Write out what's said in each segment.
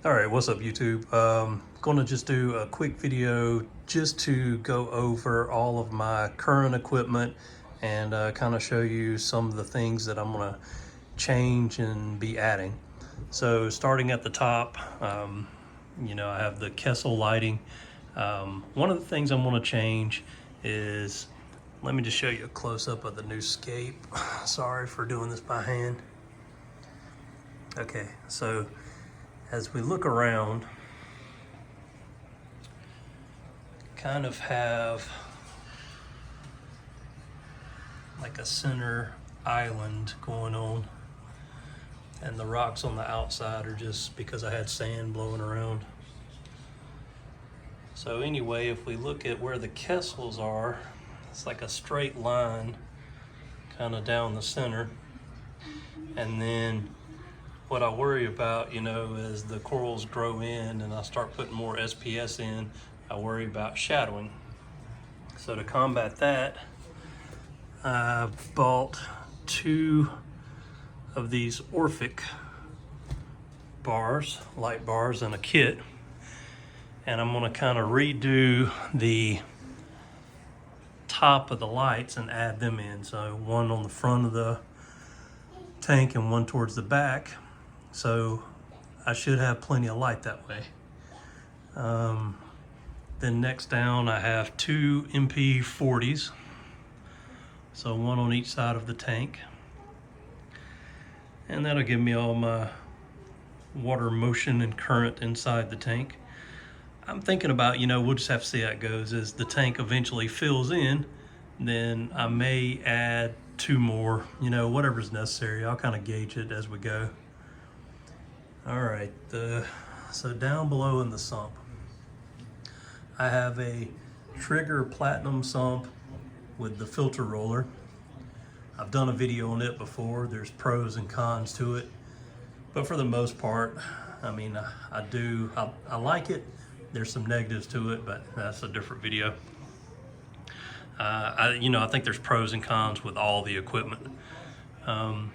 All right, what's up YouTube? Gonna just do a quick video just to go over all of my current equipment and kind of show you some of the things that I'm gonna change and be adding. So starting at the top, I have the Kessel lighting. One of the things I'm gonna change is, let me just show you a close-up of the new scape. Sorry for doing this by hand. Okay, so as we look around, kind of have like a center island going on, and the rocks on the outside are just because I had sand blowing around. So anyway, if we look at where the Kessels are, it's like a straight line kind of down the center, and then what I worry about, as the corals grow in and I start putting more SPS in, I worry about shadowing. So to combat that, I bought 2 of these Orphic bars, light bars, in a kit. And I'm gonna kind of redo the top of the lights and add them in. So one on the front of the tank and one towards the back. So I should have plenty of light that way. Then next down I have 2 MP40s. So one on each side of the tank. And that'll give me all my water motion and current inside the tank. I'm thinking about, we'll just have to see how it goes. As the tank eventually fills in, then I may add 2 more, whatever's necessary. I'll kind of gauge it as we go. All right, so down below in the sump, I have a Trigger Platinum sump with the filter roller. I've done a video on it before. There's pros and cons to it, but for the most part, I like it. There's some negatives to it, but that's a different video. I think there's pros and cons with all the equipment. I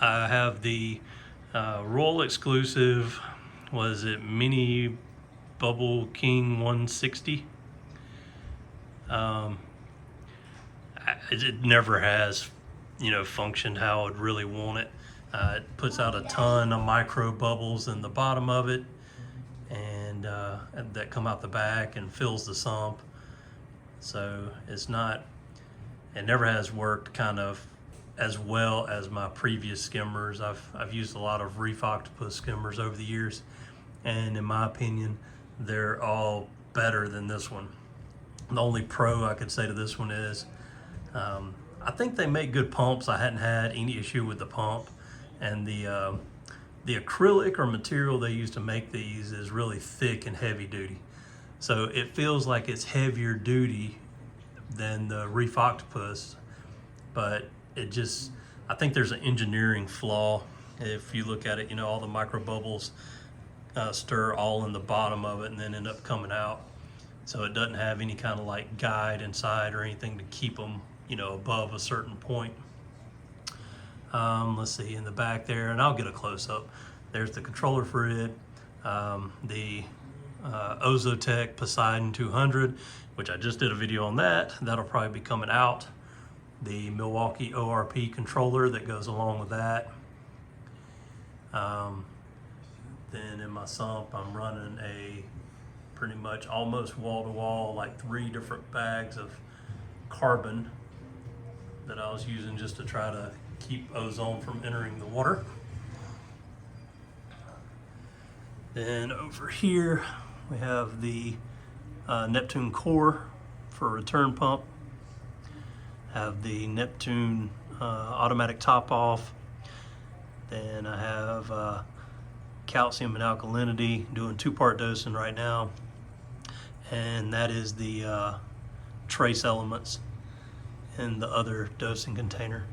have the Roll exclusive, was it Mini Bubble King 160? It never has, functioned how I'd really want it. It puts out a ton of micro bubbles in the bottom of it, and that come out the back and fills the sump. So it never has worked kind of as well as my previous skimmers. I've used a lot of Reef Octopus skimmers over the years, and in my opinion, they're all better than this one. The only pro I could say to this one is, I think they make good pumps. I hadn't had any issue with the pump, and the acrylic or material they use to make these is really thick and heavy duty. So it feels like it's heavier duty than the Reef Octopus, but I think there's an engineering flaw. If you look at it, all the micro bubbles stir all in the bottom of it and then end up coming out. So it doesn't have any kind of like guide inside or anything to keep them, above a certain point. Let's see, in the back there, and I'll get a close-up. There's the controller for it, the Ozotech Poseidon 200, which I just did a video on that. That'll probably be coming out. The Milwaukee ORP controller that goes along with that. Then in my sump, I'm running a pretty much almost wall-to-wall, like 3 different bags of carbon that I was using just to try to keep ozone from entering the water. Then over here, we have the Neptune core for a return pump. Have the Neptune automatic top off. Then I have calcium and alkalinity, doing 2-part dosing right now. And that is the trace elements in the other dosing container.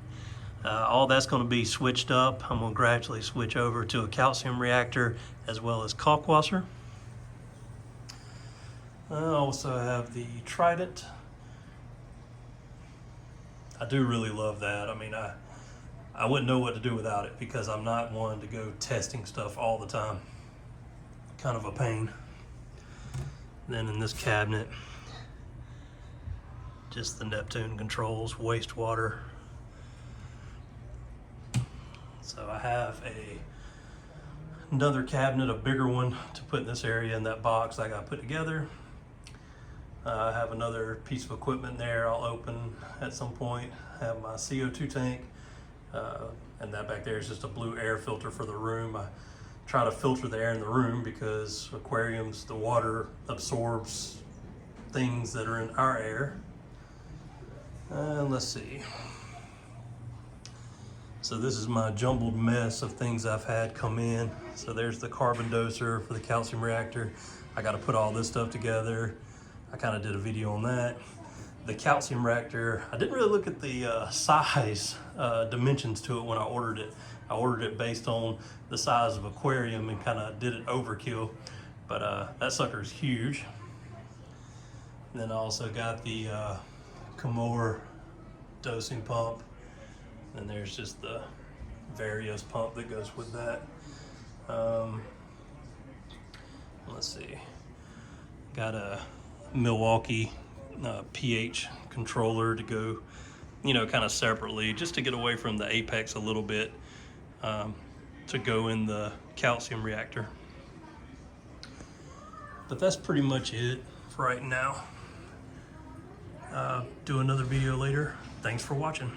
All that's going to be switched up. I'm going to gradually switch over to a calcium reactor as well as kalkwasser. I also have the Trident. I do really love that. I mean, I wouldn't know what to do without it because I'm not one to go testing stuff all the time. kind of a pain. Then in this cabinet, just the Neptune controls, wastewater. So I have another cabinet, a bigger one, to put in this area in that box I got put together. I have another piece of equipment there I'll open at some point. I have my CO2 tank, and that back there is just a blue air filter for the room. I try to filter the air in the room because aquariums, the water absorbs things that are in our air. Let's see. So this is my jumbled mess of things I've had come in. So there's the carbon doser for the calcium reactor. I got to put all this stuff together. I kind of did a video on that. The calcium reactor, I didn't really look at the size dimensions to it when I ordered it. I ordered it based on the size of aquarium and kind of did it overkill, but that sucker is huge. And then I also got the Camor dosing pump, and there's just the Varios pump that goes with that. Let's see, got a Milwaukee pH controller to go, you know, kind of separately, just to get away from the apex a little bit, to go in the calcium reactor. But that's pretty much it for right now. Do another video later. Thanks for watching.